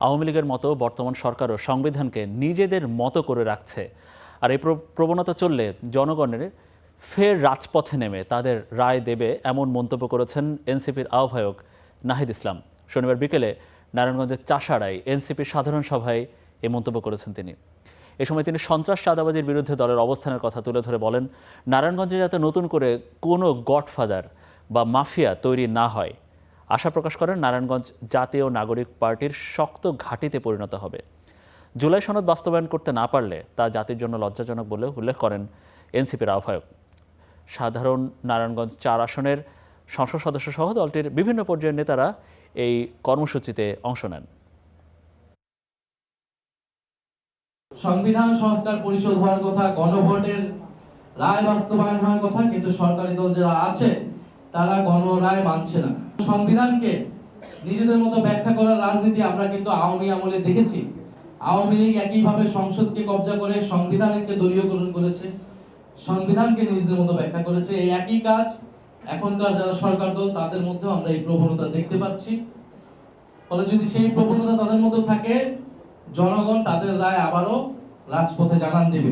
আওয়ামী লীগের মতো বর্তমান সরকারও সংবিধানকে নিজেদের মতো করে রাখছে। আর এই প্রবণতা চললে জনগণের ফের রাজপথে নেমে তাদের রায় দেবে, এমন মন্তব্য করেছেন এনসিপির আহ্বায়ক নাহিদ ইসলাম। শনিবার বিকেলে নারায়ণগঞ্জের চাষাড়ায় এনসিপির সাধারণ সভায় এই মন্তব্য করেছেন তিনি। এ সময় তিনি সন্ত্রাস চাঁদাবাজির বিরুদ্ধে দলের অবস্থানের কথা তুলে ধরে বলেন, নারায়ণগঞ্জে যাতে নতুন করে কোনো গডফাদার বা মাফিয়া তৈরি না হয়। আশা প্রকাশ করেন নারায়ণগঞ্জ জাতীয় নাগরিক পার্টির শক্ত ঘাঁটিতে পরিণত হবে। জুলাই সনদ বাস্তবায়ন করতে না পারলে তা জাতির জন্য লজ্জাজনক বলে উল্লেখ করেন এনসিপির আহ্বায়ক। সাধারণ নারায়ণগঞ্জ 4 আসনের সংসদ সদস্য সহ দলটির বিভিন্ন পর্যায়ের নেতারা এই কর্মসূচিতে অংশ নেন। সংবিধান সংস্কার পরিষদ হওয়ার কথা, গণভোটের রায় বাস্তবায়ন হওয়ার কথা, কিন্তু সরকারি দল যারা আছে তারা গণরায় মানছে না। সংবিধানকে নিজেদের মতো ব্যাখ্যা করার রাজনীতি আমরা কিন্তু আওয়ামী আমলে দেখেছি। আওয়ামী লীগ একইভাবে সংসদকে কব্জা করে সংবিধানকে দলীয়করণ করেছে, সংবিধানকে নিজেদের মতো ব্যাখ্যা করেছে। এই একই কাজ এখনকার যারা সরকার দল তাদের মধ্যেও আমরা এই প্রবণতা দেখতে পাচ্ছি। ফলে যদি সেই প্রবণতা তাদের মধ্যে থাকে, জনগণ তাদের রায় আবারও রাজপথে জানান দেবে।